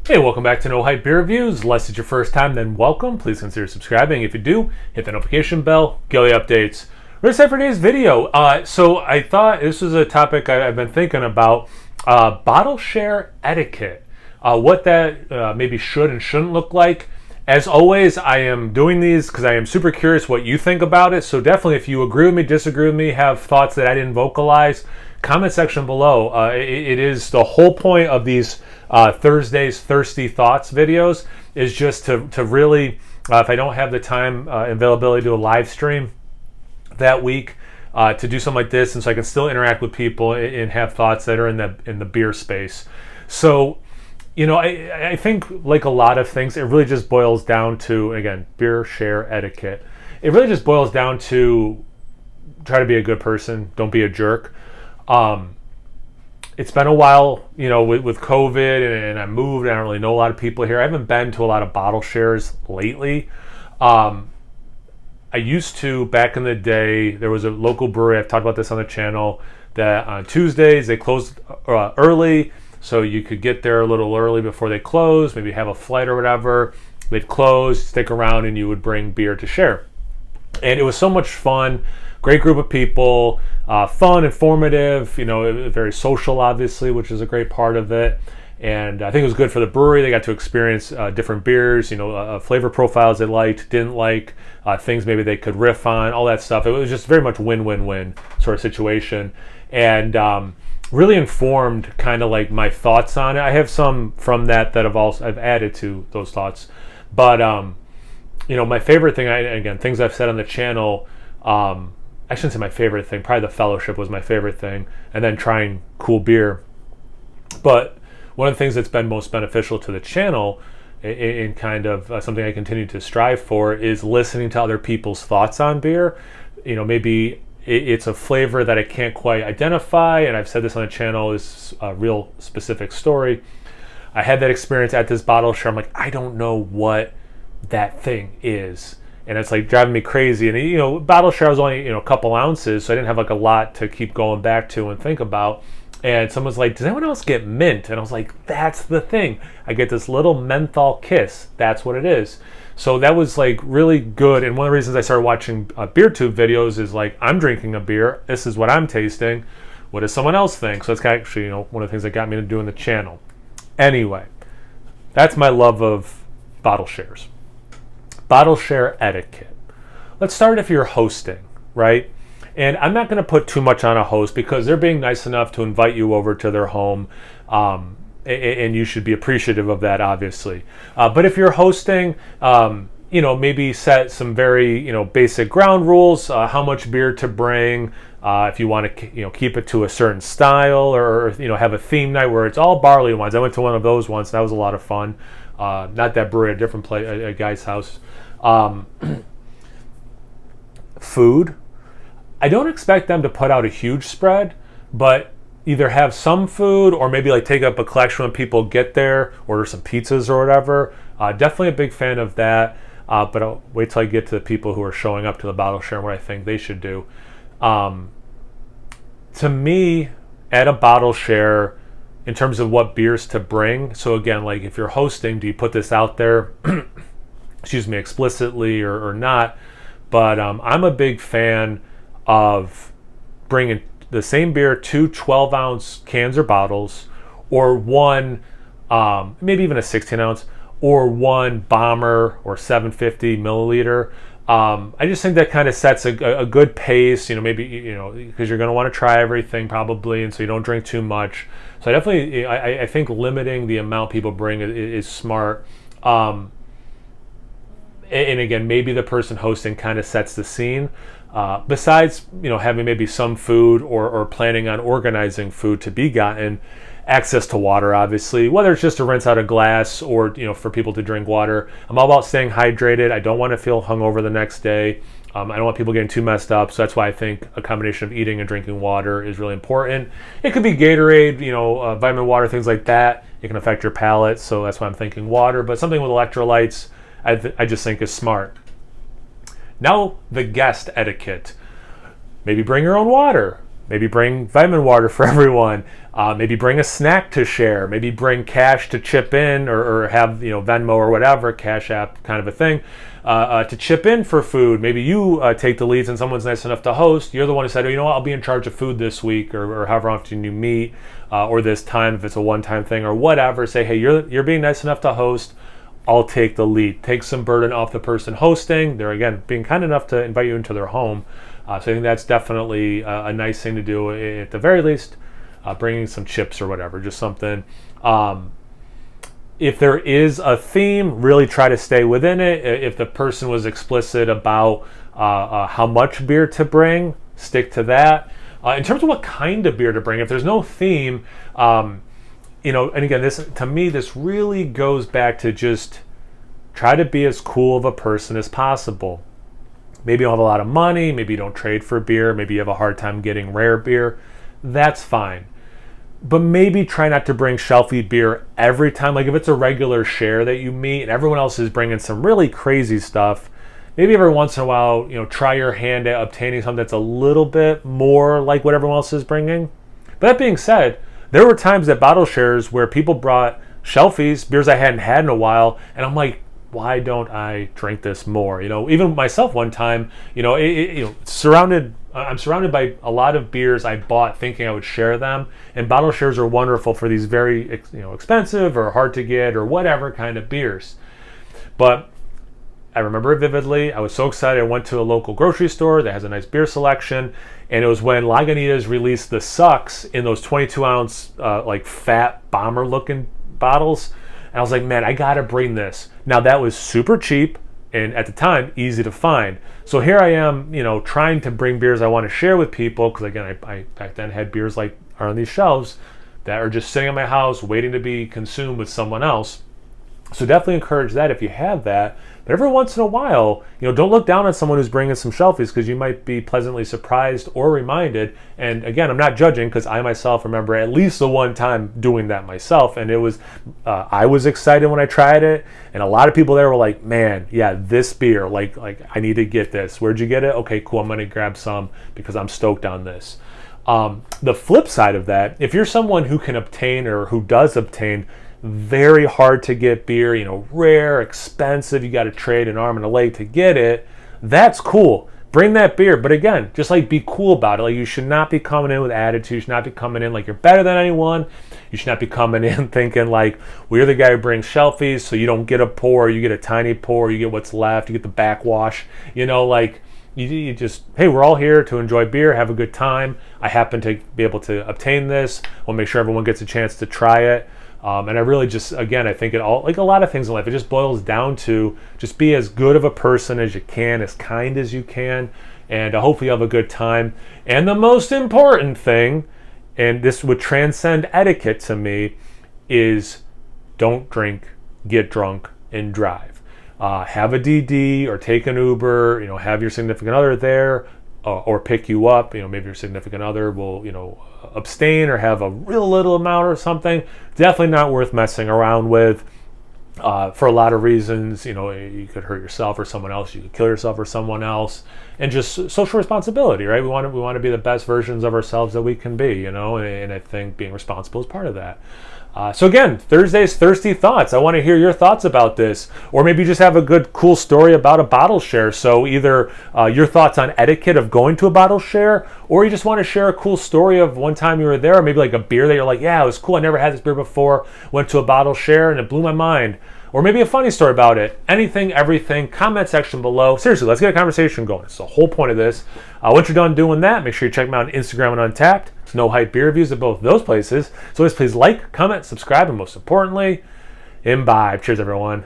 Hey, welcome back to No Hype Beer Reviews. Unless it's your first time, then welcome. Please consider subscribing. If you do, hit the notification bell, get all the updates. We're set for today's video. So I thought this was a topic I've been thinking about, bottle share etiquette. What that maybe should and shouldn't look like. As always, I am doing these because I am super curious what you think about it. So definitely, if you agree with me, disagree with me, have thoughts that I didn't vocalize, comment section below. It is the whole point of these Thursday's Thirsty Thoughts videos is just to really, if I don't have the time availability to do a live stream that week, to do something like this, and so I can still interact with people and have thoughts that are in the beer space. So, you know, I think like a lot of things, it really just boils down to, again, beer share etiquette. It really just boils down to try to be a good person, don't be a jerk. It's been a while, you know, with COVID, and I moved. I don't really know a lot of people here. I haven't been to a lot of bottle shares lately. I used to, back in the day, there was a local brewery, I've talked about this on the channel, that on Tuesdays they closed early, so you could get there a little early before they closed, maybe have a flight or whatever. They'd close, stick around, and you would bring beer to share. And it was so much fun. Great group of people, fun, informative, you know, very social, obviously, which is a great part of it. And I think it was good for the brewery. They got to experience different beers, you know, flavor profiles they liked, didn't like, things maybe they could riff on, all that stuff. It was just very much win-win-win sort of situation. And really informed kind of like my thoughts on it. I have some from that I've added to those thoughts. But, you know, my favorite thing, again, things I've said on the channel, I shouldn't say my favorite thing. Probably the fellowship was my favorite thing, and then trying cool beer. But one of the things that's been most beneficial to the channel, in kind of something I continue to strive for, is listening to other people's thoughts on beer. You know, maybe it's a flavor that I can't quite identify, and I've said this on the channel, is a real specific story. I had that experience at this bottle share. I'm like, I don't know what that thing is. And it's like driving me crazy. And, you know, bottle share was only, you know, a couple ounces, so I didn't have like a lot to keep going back to and think about. And someone's like, does anyone else get mint? And I was like, that's the thing. I get this little menthol kiss. That's what it is. So that was like really good. And one of the reasons I started watching beer tube videos is like, I'm drinking a beer. This is what I'm tasting. What does someone else think? So that's actually, you know, one of the things that got me into doing the channel. Anyway, that's my love of bottle shares. Bottle share etiquette. Let's start if you're hosting, right? And I'm not going to put too much on a host because they're being nice enough to invite you over to their home, and you should be appreciative of that, obviously. But if you're hosting, you know, maybe set some very, you know, basic ground rules, how much beer to bring, if you want to, you know, keep it to a certain style, or, you know, have a theme night where it's all barley wines. I went to one of those once. That was a lot of fun. Not that brewery, a different place, a guy's house. Food. I don't expect them to put out a huge spread, but either have some food or maybe like take up a collection when people get there, order some pizzas or whatever. Definitely a big fan of that, but I'll wait till I get to the people who are showing up to the bottle share and what I think they should do. To me, at a bottle share, in terms of what beers to bring, so again, like if you're hosting, do you put this out there excuse me, explicitly or not? But I'm a big fan of bringing the same beer, 2 12-ounce cans or bottles, or one, maybe even a 16-ounce, or one bomber or 750 milliliter. I just think that kind of sets a good pace, you know, maybe, you know, because you're going to want to try everything probably, and so you don't drink too much. So I definitely, I think limiting the amount people bring is smart. And again, maybe the person hosting kind of sets the scene. Besides, you know, having maybe some food or planning on organizing food to be gotten, access to water, obviously, whether it's just to rinse out a glass or, you know, for people to drink water. I'm all about staying hydrated. I don't want to feel hungover the next day. I don't want people getting too messed up. So that's why I think a combination of eating and drinking water is really important. It could be Gatorade, you know, vitamin water, things like that. It can affect your palate. So that's why I'm thinking water, but something with electrolytes, I just think is smart. Now, the guest etiquette. Maybe bring your own water. Maybe bring vitamin water for everyone. Maybe bring a snack to share. Maybe bring cash to chip in, or have Venmo or whatever, Cash App kind of a thing, to chip in for food. Maybe you take the leads and someone's nice enough to host. You're the one who said, oh, you know what, I'll be in charge of food this week, or however often you meet, or this time if it's a one-time thing or whatever. Say, hey, you're being nice enough to host. I'll take the lead. Take some burden off the person hosting. They're, again, being kind enough to invite you into their home. So I think that's definitely a nice thing to do at the very least. Bringing some chips or whatever, just something. If there is a theme, really try to stay within it. If the person was explicit about how much beer to bring, stick to that. In terms of what kind of beer to bring, if there's no theme, and again, this really goes back to just try to be as cool of a person as possible. Maybe you don't have a lot of money, maybe you don't trade for beer, maybe you have a hard time getting rare beer. That's fine. But maybe try not to bring shelfie beer every time. Like if it's a regular share that you meet and everyone else is bringing some really crazy stuff, maybe every once in a while, try your hand at obtaining something that's a little bit more like what everyone else is bringing. But that being said, there were times at bottle shares where people brought shelfies, beers I hadn't had in a while, and I'm like, why don't I drink this more? Even myself one time, I'm surrounded by a lot of beers I bought thinking I would share them, and bottle shares are wonderful for these very expensive or hard to get or whatever kind of beers. But I remember it vividly. I was so excited. I went to a local grocery store that has a nice beer selection, and it was when Lagunitas released the Sucks in those 22-ounce fat bomber-looking bottles. And I was like, man, I gotta bring this. Now that was super cheap and at the time easy to find. So here I am, trying to bring beers I want to share with people, because again, I back then had beers like are on these shelves that are just sitting in my house waiting to be consumed with someone else. So definitely encourage that if you have that. But every once in a while, don't look down on someone who's bringing some shelfies, because you might be pleasantly surprised or reminded. And again, I'm not judging, because I myself remember at least the one time doing that myself. And it was, I was excited when I tried it. And a lot of people there were like, man, yeah, this beer, like I need to get this. Where'd you get it? Okay, cool. I'm going to grab some because I'm stoked on this. The flip side of that, if you're someone who can obtain or who does obtain very hard to get beer, rare, expensive, you got to trade an arm and a leg to get it, that's cool. Bring that beer. But again, just be cool about it. You should not be coming in with attitude. You should not be coming in like you're better than anyone. You should not be coming in thinking like, well, you're the guy who brings shelfies, so you don't get a pour, you get a tiny pour, you get what's left, you get the backwash. You just, hey, we're all here to enjoy beer, have a good time. I happen to be able to obtain this. We'll make sure everyone gets a chance to try it. And I really just, again, I think it all, like a lot of things in life, it just boils down to just be as good of a person as you can, as kind as you can, and hopefully you have a good time. And the most important thing, and this would transcend etiquette to me, is don't drink, get drunk, and drive. Have a DD or take an Uber, have your significant other there, or pick you up. Maybe your significant other will, abstain or have a real little amount or something. Definitely not worth messing around with for a lot of reasons. You could hurt yourself or someone else. You could kill yourself or someone else. And just social responsibility, right? We want to be the best versions of ourselves that we can be, and I think being responsible is part of that. So again, Thursday's Thirsty Thoughts. I want to hear your thoughts about this, or maybe you just have a good, cool story about a bottle share. So either your thoughts on etiquette of going to a bottle share, or you just want to share a cool story of one time you were there, or maybe like a beer that you're like, yeah, it was cool. I never had this beer before. Went to a bottle share and it blew my mind. Or maybe a funny story about it. Anything, everything, comment section below. Seriously, let's get a conversation going. It's the whole point of this. Once you're done doing that, make sure you check me out on Instagram and Untapped. It's No Hype Beer Reviews at both those places. So please like, comment, subscribe, and most importantly, imbibe. Cheers, everyone.